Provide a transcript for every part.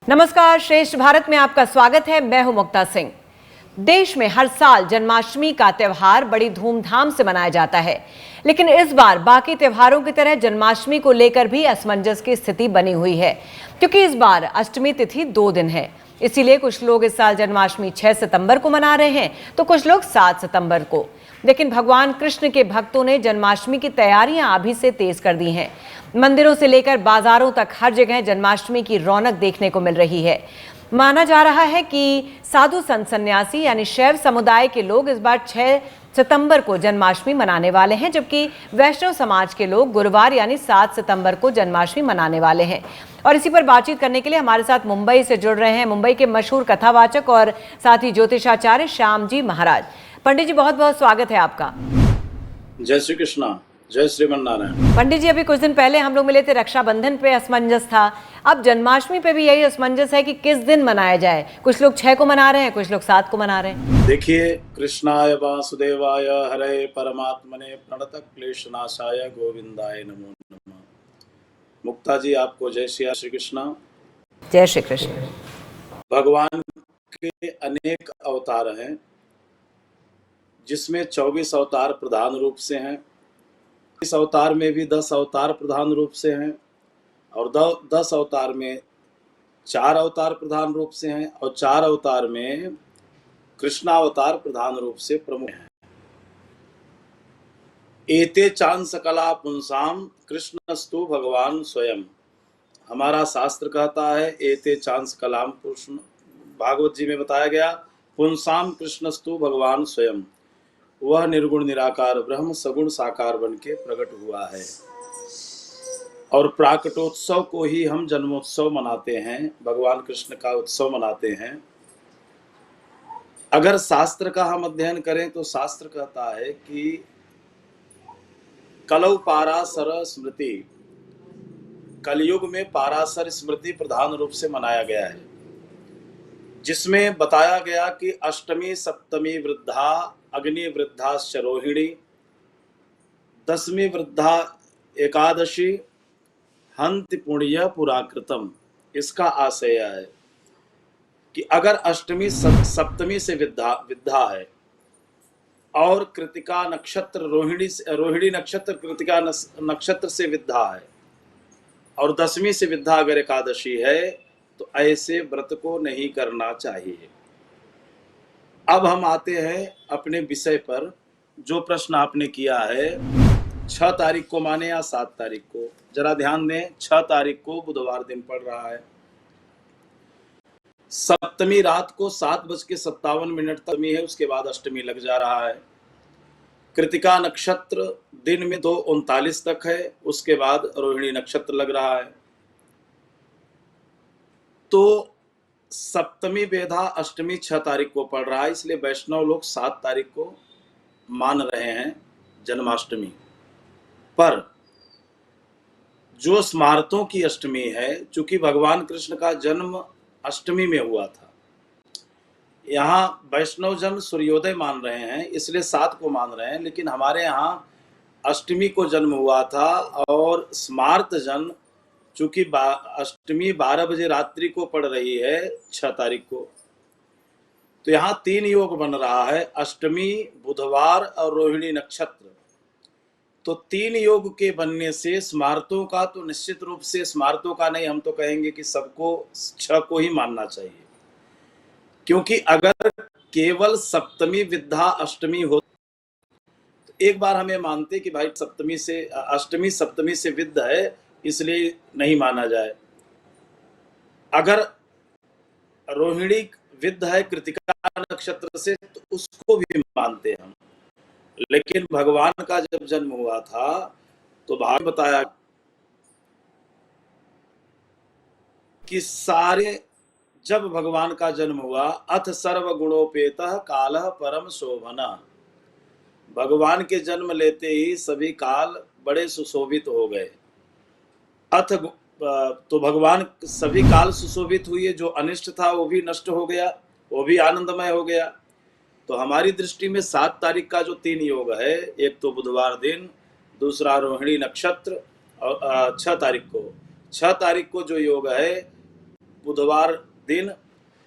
नमस्कार, श्रेष्ठ भारत में आपका स्वागत है। मैं हूं मुक्ता सिंह। देश में हर साल जन्माष्टमी का त्यौहार बड़ी धूमधाम से मनाया जाता है, लेकिन इस बार बाकी त्योहारों की तरह जन्माष्टमी को लेकर भी असमंजस की स्थिति बनी हुई है, क्योंकि इस बार अष्टमी तिथि 2 दिन है। इसीलिए कुछ लोग इस साल जन्माष्टमी 6 सितंबर को मना रहे हैं, तो कुछ लोग 7 सितंबर को। लेकिन भगवान कृष्ण के भक्तों ने जन्माष्टमी की तैयारियां अभी से तेज कर दी हैं। मंदिरों से लेकर बाजारों तक हर जगह जन्माष्टमी की रौनक देखने को मिल रही है। माना जा रहा है कि साधु संत सन्यासी यानी शैव समुदाय के लोग इस बार 6 सितंबर को जन्माष्टमी मनाने वाले हैं, जबकि वैष्णव समाज के लोग गुरुवार यानी 7 सितंबर को जन्माष्टमी मनाने वाले हैं। और इसी पर बातचीत करने के लिए हमारे साथ मुंबई से जुड़ रहे हैं मुंबई के मशहूर कथावाचक और साथ ही ज्योतिषाचार्य श्याम जी महाराज। पंडित जी, बहुत बहुत स्वागत है आपका। जय श्री कृष्णा, जय श्रीमन नारायण। पंडित जी, अभी कुछ दिन पहले हम लोग मिले थे, रक्षाबंधन पे असमंजस था। अब जन्माष्टमी पे भी यही असमंजस है कि किस दिन मनाया जाए। कुछ लोग 6 को मना रहे हैं, कुछ लोग 7 को मना रहे हैं। देखिए, कृष्णाय वासुदेवाय हरे परमात्मने प्रणतः क्लेशनाशाय गोविंदाय नमो नमः। मुक्ता जी, आपको जय श्री कृष्णा। जय श्री कृष्ण। भगवान के अनेक अवतार हैं, जिसमें 24 अवतार प्रधान रूप से हैं। इस अवतार में भी 10 अवतार प्रधान रूप से हैं, और 10 अवतार में 4 अवतार प्रधान रूप से हैं, और 4 अवतार में कृष्णावतार प्रधान रूप से प्रमुख हैं। एते चांद सकला पुंसाम कृष्णस्तु भगवान स्वयं। हमारा शास्त्र कहता है एते चांद सकलाम, भागवत जी में बताया गया, पुंसाम कृष्णस्तु भगवान स्वयं। वह निर्गुण निराकार ब्रह्म सगुण साकार बन के प्रकट हुआ है। और प्राकटोत्सव को ही हम जन्मोत्सव मनाते हैं, भगवान कृष्ण का उत्सव मनाते हैं। अगर शास्त्र का हम अध्ययन करें तो शास्त्र कहता है कि कलौ पाराशर स्मृति, कलयुग में पाराशर स्मृति प्रधान रूप से मनाया गया है, जिसमें बताया गया कि अष्टमी सप्तमी वृद्धा अग्नि वृद्धाश्च रोहिणी, दशमी वृद्धा एकादशी हंति पुण्य पुराकृतम। इसका आशय है कि अगर अष्टमी सप्तमी से विद्धा है और कृतिका नक्षत्र रोहिणी नक्षत्र कृतिका नक्षत्र से विद्धा है, और दशमी से विद्धा अगर एकादशी है, तो ऐसे व्रत को नहीं करना चाहिए। अब हम आते हैं अपने विषय पर। जो प्रश्न आपने किया है, 6 तारीख को माने या 7 तारीख को, जरा ध्यान दें। 6 तारीख को बुधवार दिन पड़ रहा है। सप्तमी रात को 7:57 तक है, उसके बाद अष्टमी लग जा रहा है। कृतिका नक्षत्र दिन में 2:39 तक है, उसके बाद रोहिणी नक्षत्र लग रहा है। तो सप्तमी बेधा अष्टमी 6 तारीख को पड़ रहा है, इसलिए वैष्णव लोग 7 तारीख को मान रहे हैं जन्माष्टमी। पर जो स्मार्तों की अष्टमी है, चूंकि भगवान कृष्ण का जन्म अष्टमी में हुआ था, यहाँ वैष्णव जन सूर्योदय मान रहे हैं, इसलिए 7 को मान रहे हैं। लेकिन हमारे यहाँ अष्टमी को जन्म हुआ था, और स्मार्त जन चूंकि अष्टमी 12 बजे रात्रि को पड़ रही है 6 तारीख को, तो यहाँ 3 योग बन रहा है, अष्टमी, बुधवार और रोहिणी नक्षत्र। तो 3 योग के बनने से स्मार्तों का तो निश्चित रूप से, स्मार्तों का नहीं, हम तो कहेंगे कि सबको 6 को ही मानना चाहिए। क्योंकि अगर केवल सप्तमी विद्धा अष्टमी हो, तो एक बार हमें मानते कि भाई अष्टमी सप्तमी से विद्ध है, इसलिए नहीं माना जाए। अगर रोहिणी विद्ध है कृतिका नक्षत्र से, तो उसको भी मानते हम। लेकिन भगवान का जब जन्म हुआ था, तो भाग बताया कि जब भगवान का जन्म हुआ, अथ सर्व गुणोपेतः कालः परम शोभना। भगवान के जन्म लेते ही सभी काल बड़े सुशोभित हो गए। तो भगवान सभी काल सुशोभित हुए, जो अनिष्ट था वो भी नष्ट हो गया, वो भी आनंदमय हो गया। तो हमारी दृष्टि में 7 तारीख का जो 3 योग है, एक तो बुधवार दिन, दूसरा रोहिणी नक्षत्र, और 6 तारीख को जो योग है, बुधवार दिन,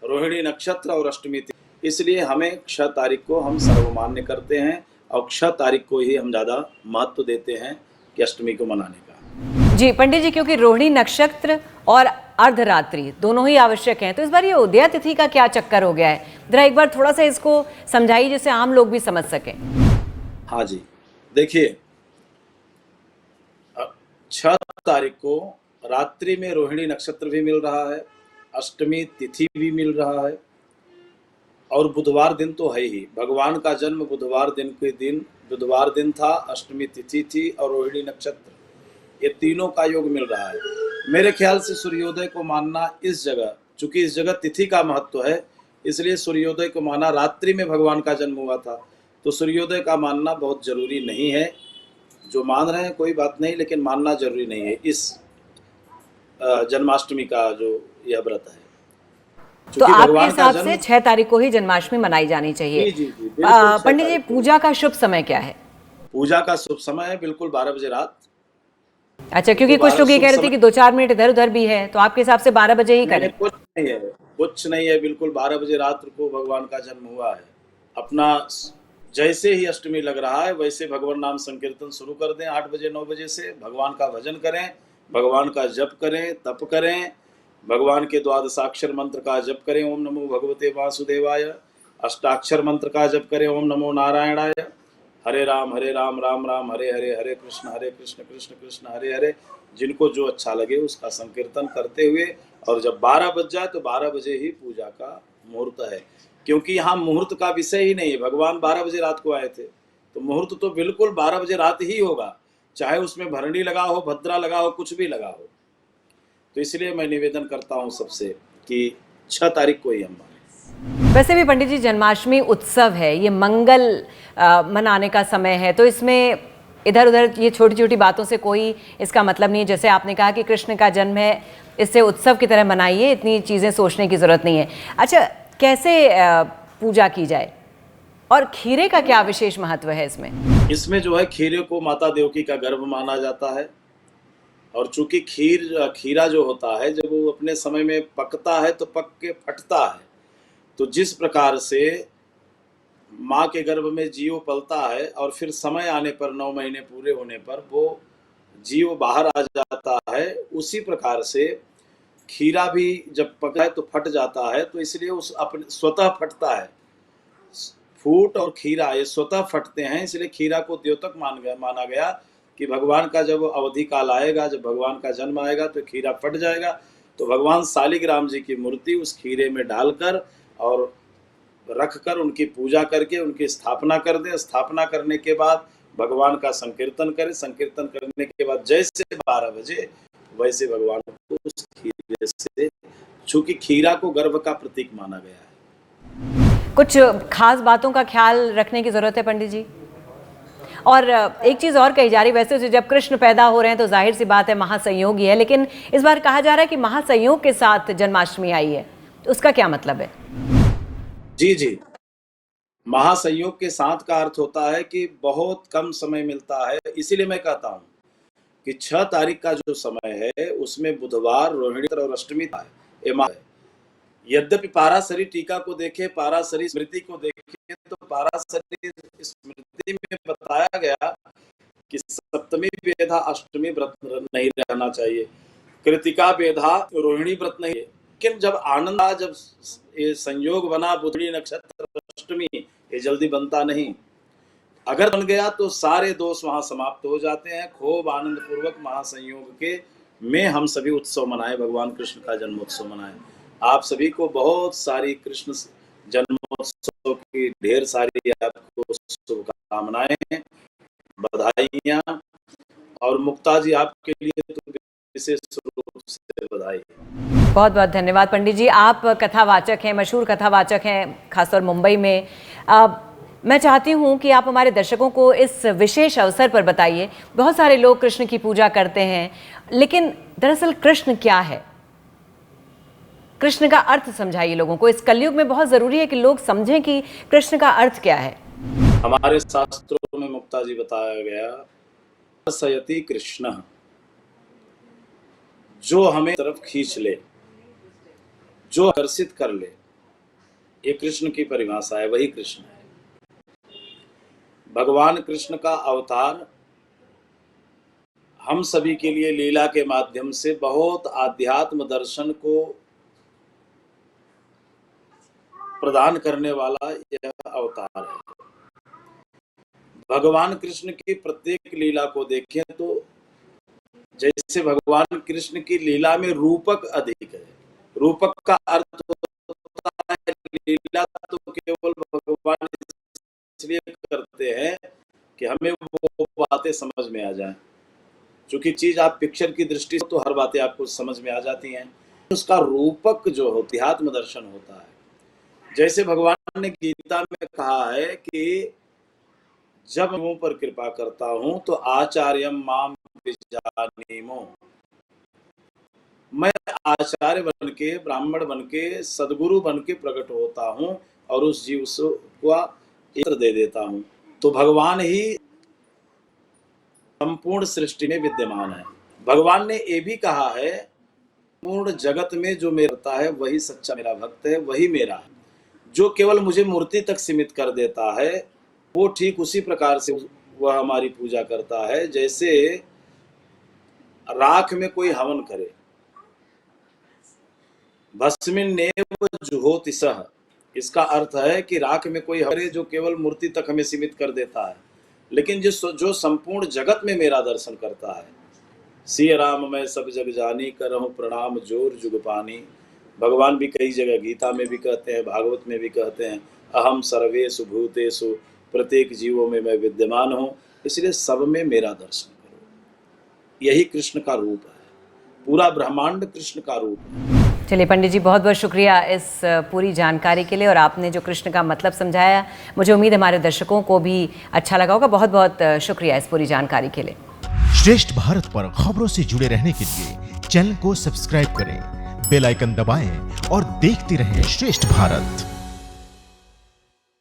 रोहिणी नक्षत्र और अष्टमी तिथि, इसलिए हमें क्षय तारीख को हम सर्वमान्य करते हैं और क्षय तारीख को ही हम ज़्यादा महत्व देते हैं कि अष्टमी को मनाने का। जी पंडित जी, क्योंकि रोहिणी नक्षत्र और अर्धरात्रि दोनों ही आवश्यक हैं, तो इस बार ये उदया तिथि का क्या चक्कर हो गया है? जरा एक बार थोड़ा सा इसको समझाइए जिससे आम लोग भी समझ सकें। हाँ जी, देखिए 6 तारीख को रात्रि में रोहिणी नक्षत्र भी मिल रहा है, अष्टमी तिथि भी मिल रहा है और बुधवार दिन तो है ही। भगवान का जन्म बुधवार दिन था, अष्टमी तिथि थी और रोहिणी नक्षत्र, ये तीनों का योग मिल रहा है। मेरे ख्याल से सूर्योदय को मानना इस जगह, चूंकि इस जगह तिथि का महत्व है, इसलिए सूर्योदय को माना। रात्रि में भगवान का जन्म हुआ था, तो सूर्योदय का मानना बहुत जरूरी नहीं है। जो मान रहे हैं कोई बात नहीं, लेकिन मानना जरूरी नहीं है इस जन्माष्टमी का जो यह व्रत है। तो आपके हिसाब से 6 तारीख को ही जन्माष्टमी मनाई जानी चाहिए। जी, बिल्कुल। पंडित जी, पूजा का शुभ समय क्या है? पूजा का शुभ समय है बिल्कुल 12 बजे रात। अच्छा, क्योंकि कुछ लोग ये कह रहे थे कि 2-4 मिनट इधर उधर भी है, तो आपके हिसाब से 12 बजे ही करें? कुछ नहीं है, बिल्कुल 12 बजे रात को भगवान का जन्म हुआ है। अपना जैसे ही अष्टमी लग रहा है वैसे भगवान नाम संकीर्तन शुरू कर दें। 8 बजे 9 बजे से भगवान का भजन करें, भगवान का जप करें, तप करें, भगवान के द्वादशाक्षर मंत्र का जप करें, ओम नमो भगवते वासुदेवाय। अष्टाक्षर मंत्र का जप करें, ओम नमो नारायणाय। हरे राम राम राम हरे हरे, हरे कृष्ण कृष्ण कृष्ण हरे हरे। जिनको जो अच्छा लगे उसका संकीर्तन करते हुए, और जब 12 बज जाए तो 12 बजे ही पूजा का मुहूर्त है, क्योंकि यहाँ मुहूर्त का विषय ही नहीं है। भगवान 12 बजे रात को आए थे, तो मुहूर्त तो बिल्कुल 12 बजे रात ही होगा, चाहे उसमें भरणी लगा हो, भद्रा लगा हो, कुछ भी लगा हो। तो इसलिए मैं निवेदन करता हूँ सबसे कि 6 तारीख को ही हम मानें। वैसे भी पंडित जी, जन्माष्टमी उत्सव है, ये मंगल मनाने का समय है, तो इसमें इधर उधर ये छोटी छोटी बातों से कोई इसका मतलब नहीं है। जैसे आपने कहा कि कृष्ण का जन्म है, इससे उत्सव की तरह मनाइए, इतनी चीज़ें सोचने की ज़रूरत नहीं है। अच्छा, कैसे पूजा की जाए और खीरे का क्या विशेष महत्व है इसमें? इसमें जो है, खीरे को माता देवकी का गर्भ माना जाता है, और चूंकि खीरा जो होता है जब वो अपने समय में पकता है तो पक के फटता है। तो जिस प्रकार से माँ के गर्भ में जीव पलता है और फिर समय आने पर 9 महीने पूरे होने पर वो जीव बाहर आ जाता है, उसी प्रकार से खीरा भी जब पका है तो फट जाता है। तो इसलिए उस अपने स्वतः फटता है। फूट और खीरा ये स्वतः फटते हैं, इसलिए खीरा को द्योतक माना गया कि भगवान का जब अवधि काल आएगा, जब भगवान का जन्म आएगा तो खीरा फट जाएगा। तो भगवान शालिग्राम जी की मूर्ति उस खीरे में डालकर और रखकर उनकी पूजा करके उनकी स्थापना कर दें। स्थापना करने के बाद भगवान का संकीर्तन करें। संकीर्तन करने के बाद जैसे 12 बजे वैसे भगवान को उस खीरे से, चूंकि खीरा को गर्भ का प्रतीक माना गया है। कुछ खास बातों का ख्याल रखने की जरूरत है पंडित जी। और एक चीज और कही जा रही, वैसे तो जब कृष्ण पैदा हो रहे हैं तो जाहिर सी बात है महासंयोग ही है, लेकिन इस बार कहा जा रहा है कि महासंयोग के साथ जन्माष्टमी आई है, तो उसका क्या मतलब है? जी, महासंयोग के साथ का अर्थ होता है कि बहुत कम समय मिलता है। इसीलिए मैं कहता हूँ कि 6 तारीख का जो समय है उसमें बुधवार, रोहिणी और अष्टमी है। यद्यपि पाराशरी टीका को देखे, पाराशरी स्मृति को देखे, तो पाराशरी स्मृति में बताया गया कि सप्तमी बेधा अष्टमी व्रत नहीं रहना चाहिए, कृतिका बेधा रोहिणी व्रत नहीं। लेकिन जब आनंद, जब ये संयोग बना बुधनी नक्षत्र अष्टमी, ये जल्दी बनता नहीं। अगर बन गया तो सारे दोष वहां समाप्त हो जाते हैं। खूब आनंद पूर्वक महासंयोग के में हम सभी उत्सव मनाएं, भगवान कृष्ण का जन्मोत्सव मनाएं। आप सभी को बहुत सारी कृष्ण जन्मोत्सव की ढेर सारी आपको शुभकामनाएं, बधाइयां, और मुक्ता जी आपके लिए तो विशेष रूप से बधाई। बहुत बहुत धन्यवाद पंडित जी। आप कथावाचक हैं, मशहूर कथावाचक हैं, खासतौर मुंबई में। मैं चाहती हूं कि आप हमारे दर्शकों को इस विशेष अवसर पर बताइए। बहुत सारे लोग कृष्ण की पूजा करते हैं, लेकिन दरअसल कृष्ण क्या है? कृष्ण का अर्थ समझाइए लोगों को। इस कलयुग में बहुत जरूरी है कि लोग समझें कि कृष्ण का अर्थ क्या है। हमारे शास्त्रों में मुक्ता जी बताया गया, सयति कृष्ण, जो हमें तरफ खींच ले। जो आकर्षित कर ले, ये कृष्ण की परिभाषा है, वही कृष्ण है। भगवान कृष्ण का अवतार हम सभी के लिए लीला के माध्यम से बहुत आध्यात्म दर्शन को प्रदान करने वाला यह अवतार है। भगवान कृष्ण की प्रत्येक लीला को देखें तो जैसे भगवान कृष्ण की लीला में रूपक अधिक है। रूपक का अर्थ होता है लीला तो केवल भगवान इसलिए करते हैं कि हमें वो बातें समझ में आ जाएं। क्योंकि चीज आप पिक्चर की दृष्टि से तो हर बातें आपको समझ में आ जाती हैं, उसका रूपक जो होती है आत्म दर्शन होता है। जैसे भगवान ने गीता में कहा है कि जब मैं पर कृपा करता हूं तो आचार्यम माम विजानीमो, मैं आचार्य बन के, ब्राह्मण बन के, सदगुरु बन के प्रकट होता हूं और उस जीव को इत्र दे देता हूं। तो भगवान ही संपूर्ण सृष्टि में विद्यमान है। भगवान ने ये भी कहा है पूर्ण जगत में जो मेरा है वही सच्चा मेरा भक्त है, वही मेरा है। जो केवल मुझे मूर्ति तक सीमित कर देता है वो ठीक उसी प्रकार से वह हमारी पूजा करता है जैसे राख में कोई हवन करे। भस्मिन नेव जुहोति सह, इसका अर्थ है कि राख में कोई हरे जो केवल मूर्ति तक हमें सीमित कर देता है, लेकिन जो संपूर्ण जगत में मेरा दर्शन करता है। सिय राम मैं सब जग जानी, करहूं प्रणाम जोर जुग पानी। भगवान भी कई जगह गीता में भी कहते हैं, भागवत में भी कहते हैं, अहम सर्वेषु भूतेषु, प्रत्येक जीवों में मैं विद्यमान हूँ, इसलिए सब में मेरा दर्शन करो। यही कृष्ण का रूप है, पूरा ब्रह्मांड कृष्ण का रूप है। चलिए पंडित जी, बहुत बहुत शुक्रिया इस पूरी जानकारी के लिए, और आपने जो कृष्ण का मतलब समझाया, मुझे उम्मीद है हमारे दर्शकों को भी अच्छा लगा होगा। बहुत बहुत शुक्रिया इस पूरी जानकारी के लिए। श्रेष्ठ भारत पर खबरों से जुड़े रहने के लिए चैनल को सब्सक्राइब करें, बेल आइकन दबाएं और देखते रहें श्रेष्ठ भारत।